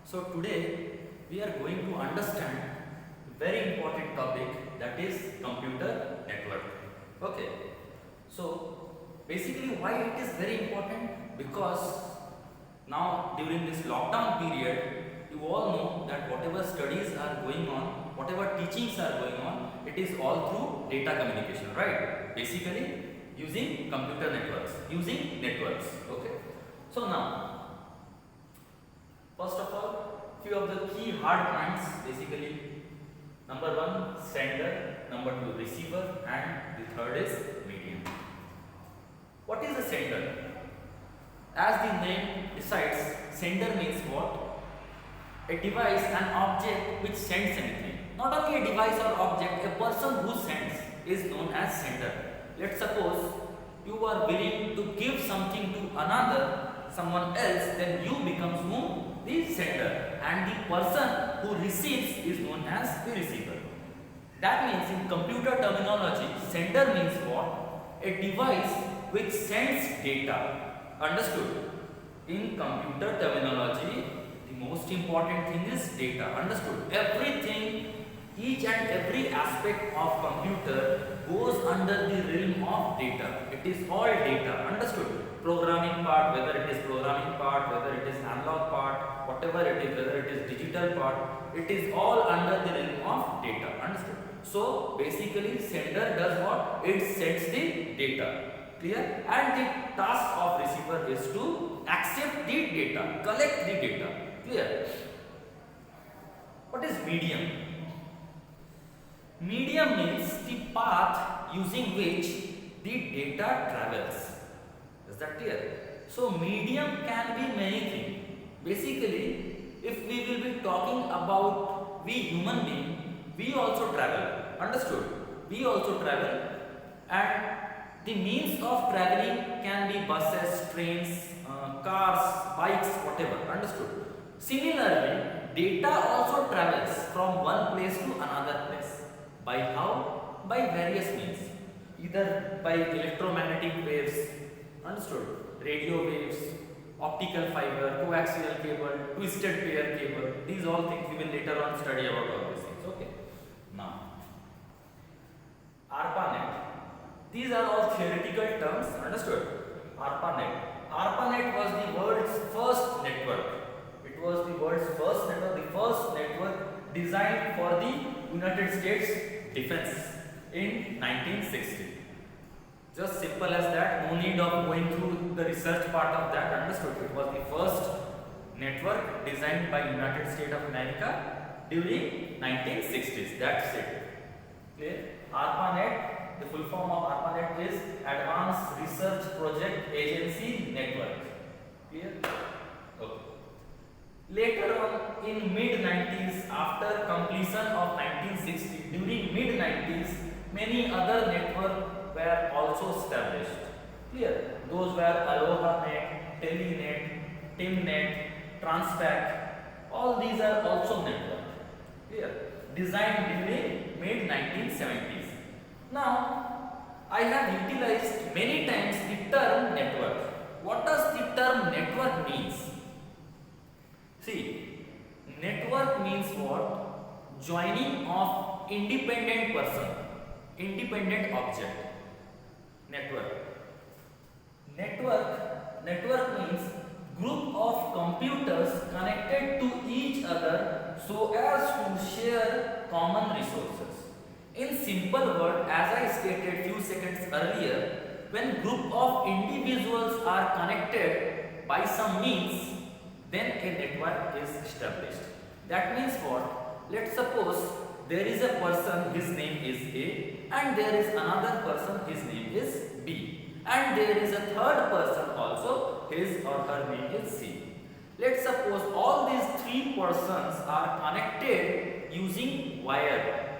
So today we are going to understand very important topic, that is computer network. Okay. So basically why it is very important, because now during this lockdown period you all know that whatever studies are going on, whatever teachings are going on, it is all through data communication, right? Basically using computer networks, using networks. Okay. So now first of all, few of the key hard points, basically number one sender, number two receiver, and the third is medium. What is a sender? As the name decides, sender means what? A device, an object which sends anything. Not only a device or object, a person who sends is known as sender. Let's suppose you are willing to give something to another, someone else, then you becomes whom? The sender, and the person who receives is known as the receiver. That means in computer terminology, sender means what? A device which sends data. Understood? In computer terminology, the most important thing is data. Understood? Everything, each and every aspect of computer goes under the realm of data. It is all data. Understood? Programming part, whether it is programming part, whether it is analog part, whatever it is, whether it is digital part, it is all under the realm of data. Understood? So basically sender does what? It sends the data. Clear? And the task of receiver is to accept the data, collect the data. Clear? What is medium? Medium means the path using which the data travels. Is that clear? So medium can be many things. Basically, if we will be talking about we human being, we also travel. Understood? We also travel, and the means of traveling can be buses, trains, cars, bikes, whatever. Understood? Similarly, data also travels from one place to another place. By how? By various means. Either by electromagnetic waves, understood, radio waves, optical fiber, coaxial cable, twisted pair cable. These all things we will later on study about all these things. Okay. Now, ARPANET. These are all theoretical terms. Understood? ARPANET. ARPANET was the world's first network. It was the world's first network, the first network designed for the United States defense in 1960. Just simple as that, no need of going through the research part of that. Understood? It was the first network designed by United States of America during 1960s. That's it. Clear? ARPANET, the full form of ARPANET is Advanced Research Project Agency Network. Clear? Okay. Later on, in mid-90s, after completion of 1960, during mid-90s, many other networks were also established. Clear? Those were AlohaNet, Telenet, TimNet, Transpac. All these are also networks. Clear? Designed during mid-1970s. Now, I have utilized many times the term network. What does the term network means? See, network means what? Joining of independent person, independent object. Network. Network means group of computers connected to each other so as to share common resources. In simple word, as I stated few seconds earlier, when group of individuals are connected by some means, then a network is established. That means what? Let's suppose there is a person, his name is A, and there is another person, his name is B, and there is a third person also, his or her name is C. Let's suppose all these three persons are connected using wire.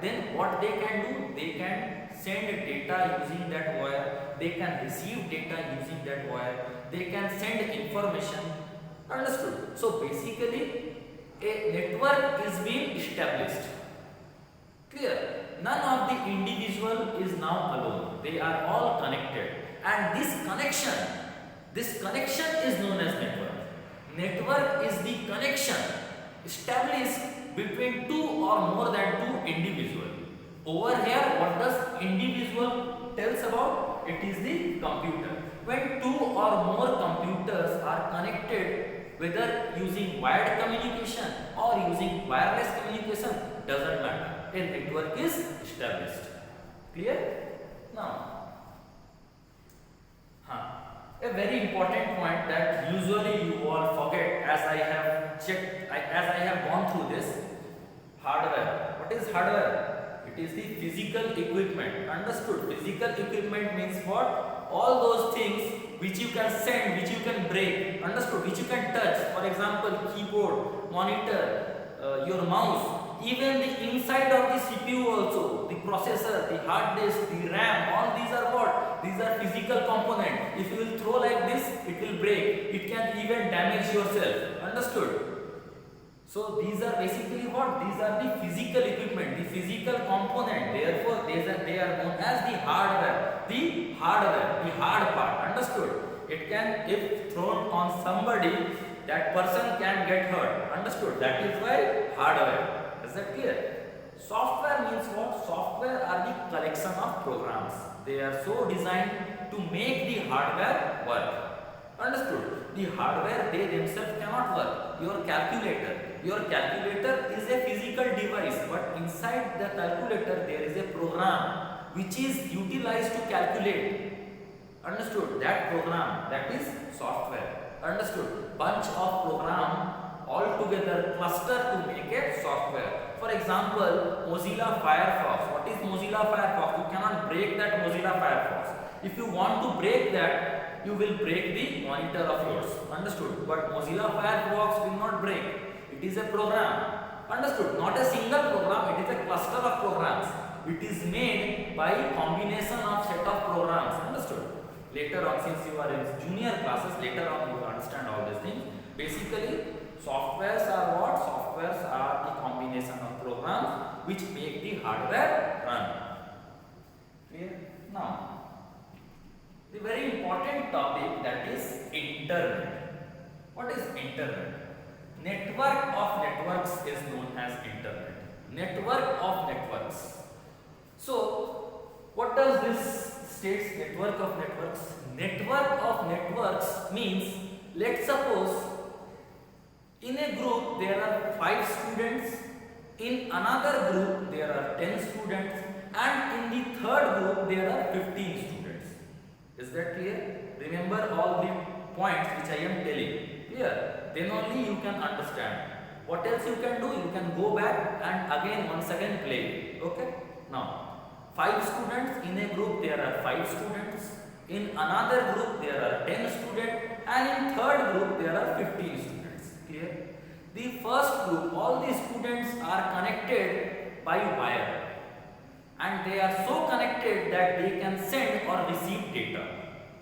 Then what they can do? They can send data using that wire, they can receive data using that wire, they can send information. Understood? So basically a network is being established. Clear? None of the individual is now alone. They are all connected, and this connection is known as network. Network is the connection established between two or more than two individuals. Over here, what does individual tells about? It is the computer. When two or more computers are connected, whether using wired communication or using wireless communication, doesn't matter. A network is established. Clear? Now, a very important point that usually you all forget, as I have checked, as I have gone through this. Hardware. What is hardware? It is the physical equipment. Understood? Physical equipment means what? All those things which you can send, which you can break. Understood? Which you can touch. For example, keyboard, monitor, your mouse. Even the inside of the CPU also, the processor, the hard disk, the RAM, all these are what? These are physical components. If you will throw like this, it will break. It can even damage yourself. Understood? So these are basically what? These are the physical equipment, the physical component. Therefore, they are known as the hardware. The hardware, the hard part. Understood? It can, if thrown on somebody, that person can get hurt. Understood? That is why hardware. Is that clear? Software means what? Software are the collection of programs. They are so designed to make the hardware work. Understood? The hardware, they themselves cannot work. Your calculator is a physical device, but inside the calculator there is a program which is utilized to calculate. Understood? That program, that is software. Understood? Bunch of program all together cluster to make a software. For example, Mozilla Firefox. What is Mozilla Firefox? You cannot break that Mozilla Firefox. If you want to break that, you will break the monitor of yours. Understood? But Mozilla Firefox will not break. It is a program. Understood? Not a single program, it is a cluster of programs. It is made by combination of set of programs. Understood? Later on, since you are in junior classes, later on you will understand all these things. Basically, softwares are what? Softwares are the combination of programs which make the hardware run. Clear? Now, the very important topic, that is internet. What is internet? Network of networks is known as internet. Network of networks. So, what does this states network of networks? Network of networks means, let's suppose in a group there are 5 students, in another group there are 10 students, and in the third group there are 15 students. Is that clear? Remember all the points which I am telling. Clear? Then only you can understand. What else you can do? You can go back and again once again play. Okay? Now, 5 students, in a group there are 5 students, in another group there are 10 students, and in third group there are 15 students. Clear? The first group, all the students are connected by wire, and they are so connected that they can send or receive data.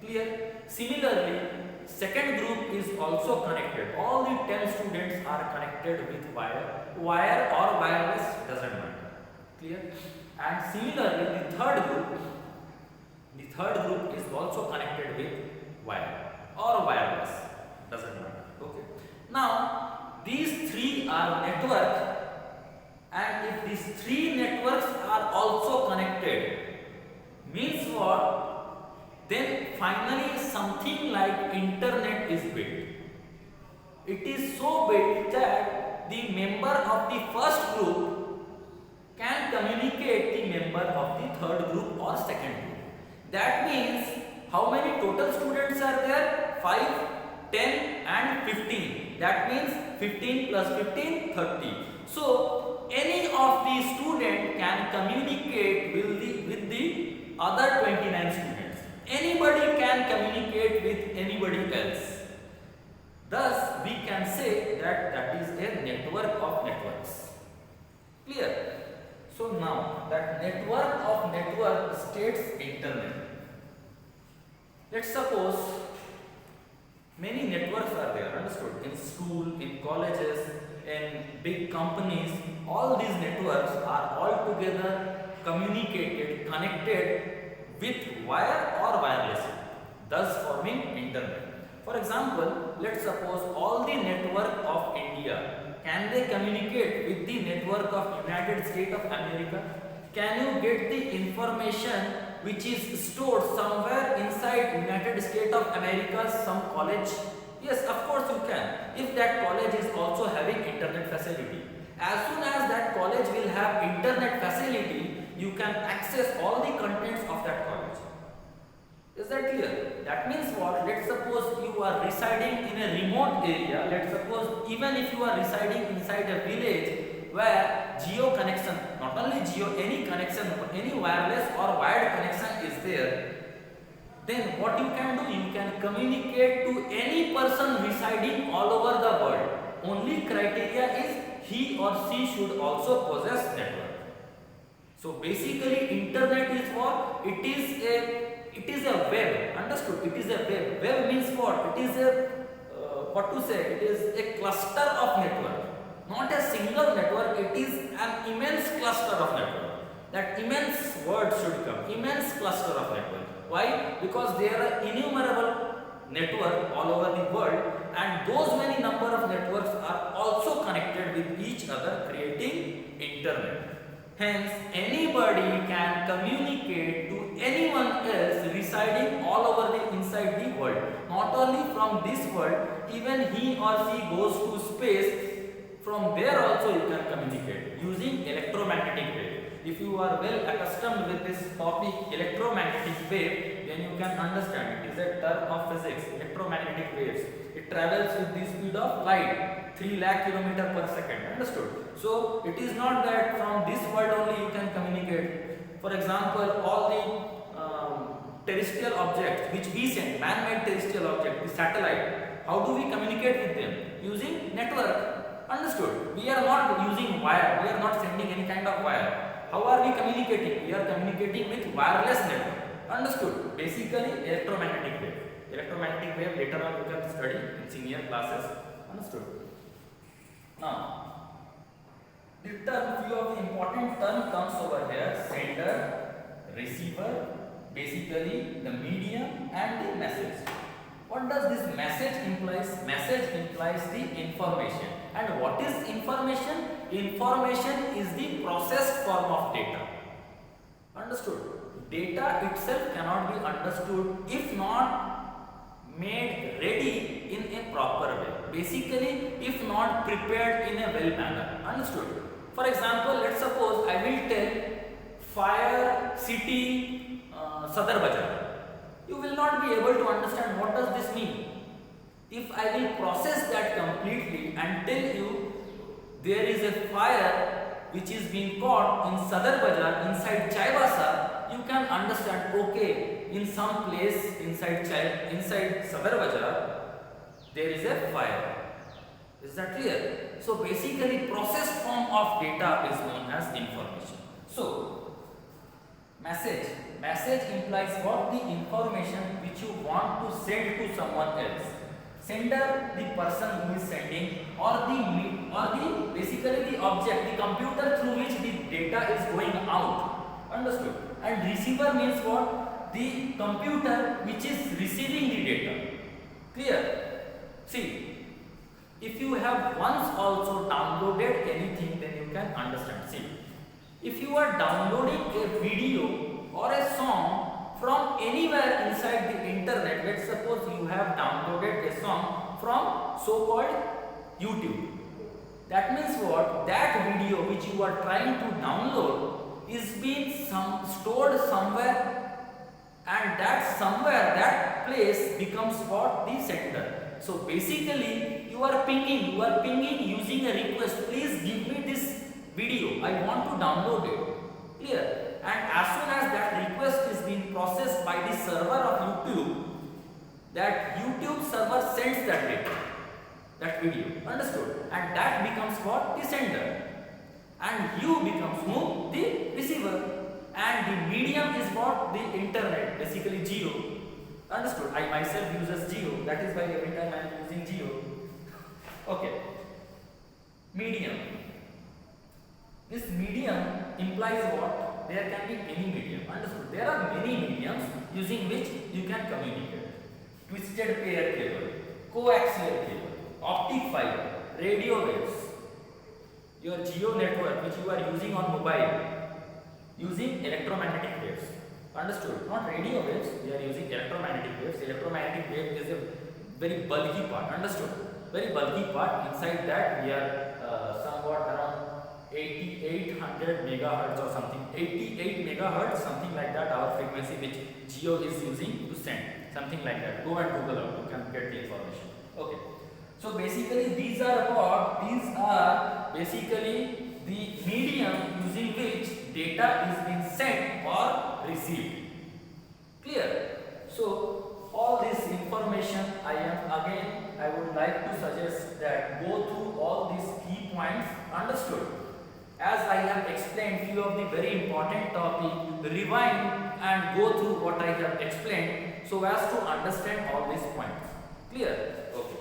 Clear? Similarly, second group is also connected. All the 10 students are connected with wire. Wire or wireless doesn't matter. Clear? And similarly, the third group is also connected with wire or wireless. Doesn't matter. Okay. Now, these 3 are network, and if these 3 networks are also connected, means what? Then finally something like internet is built. It is so built that the member of the first group can communicate the member of the third group or second group. That means how many total students are there? 5, 10 and 15. That means 15 plus 15, 30. So any of the student can communicate with the other 29 students. Anybody can communicate with anybody else. Thus, we can say that that is a network of networks. Clear? So now, that network of network states internet. Let's suppose many networks are there, understood? In school, in colleges, in big companies, all these networks are all together communicated, connected with wire or wireless, thus forming internet. For example, let's suppose all the network of India, can they communicate with the network of United States of America? Can you get the information which is stored somewhere inside United States of America, some college? Yes, of course you can, if that college is also having internet facility. As soon as that college will have internet facility, you can access all the contents of that college. Is that clear? That means what? Let's suppose you are residing in a remote area. Let's suppose even if you are residing inside a village where geo connection, not only geo, any connection, any wireless or wired connection is there, then what you can do? You can communicate to any person residing all over the world. Only criteria is he or she should also possess network. So basically internet is what? It is a web. Understood? It is a web. Web means what? It is a it is a cluster of network. Not a single network, it is an immense cluster of network. That immense word should come. Immense cluster of network. Why? Because there are innumerable network all over the world, and those many number of networks are also connected with each other, creating internet. Hence, anybody can communicate to anyone else residing all over the inside the world. Not only from this world, even he or she goes to space, from there also you can communicate using electromagnetic wave. If you are well accustomed with this topic, electromagnetic wave, then you can understand it is a term of physics, electromagnetic waves. It travels with the speed of light, 3 lakh km per second. Understood? So it is not that from this world only you can communicate. For example, all the terrestrial objects which we send, man-made terrestrial objects, the satellite, how do we communicate with them? Using network. Understood? We are not using wire, we are not sending any kind of wire. How are we communicating? We are communicating with wireless network. Understood? Basically electromagnetic wave. Electromagnetic wave later on you can study in senior classes. Understood? Now, the term, few of the important term comes over here: sender, receiver, basically the medium and the message. What does this message implies? Message implies the information. And what is information? Information is the processed form of data. Understood? Data itself cannot be understood if not made ready in a proper way. Basically, if not prepared in a well manner. Understood? For example, let's suppose I will tell fire city Sadar Bazaar. You will not be able to understand what does this mean. If I will process that completely and tell you there is a fire which is being caught in Sadar Bazaar inside Chaibasa, you can understand, okay, in some place inside Sadar Bazaar there is a fire. Is that clear? So basically processed form of data is known as information. So message implies what? The information which you want to send to someone else. Sender, the person who is sending, or the basically the object, the computer through which the data is going out. Understood? And receiver means what? The computer which is receiving the data. Clear? See, if you have once also downloaded anything, then you can understand. See, if you are downloading a video or a song from anywhere inside the internet, let's suppose you have downloaded a song from so-called YouTube. That means what? That video which you are trying to download is being stored somewhere, and that somewhere, that place becomes what? The sender. So basically you are pinging using a request, please give me this video, I want to download it. Clear? And as soon as that request is being processed by the server of YouTube, that YouTube server sends that data, that video. Understood? And that becomes what? The sender. And you becomes who? The receiver. And the medium is what? The internet, basically geo. Understood? I myself uses geo. That is why every time I am using geo. Okay. Medium. This medium implies what? There can be any medium. Understood? There are many mediums using which you can communicate. Twisted pair cable. coaxial cable, optic fiber, radio waves, your geo network which you are using on mobile, using electromagnetic waves. Understood? Not radio waves, we are using electromagnetic waves. Electromagnetic wave is a very bulky part. Understood? Very bulky part. Inside that we are somewhat around 8800 megahertz or something, 88 megahertz, something like that, our frequency which Geo is using to send, something like that. Go and Google out, you can get the information. Okay. So basically these are what? These are basically the medium using which data is being sent or received. Clear? So all this information I would like to suggest that go through all these key points. Understood? As I have explained few of the very important topic, rewind and go through what I have explained so as to understand all these points. Clear? Okay.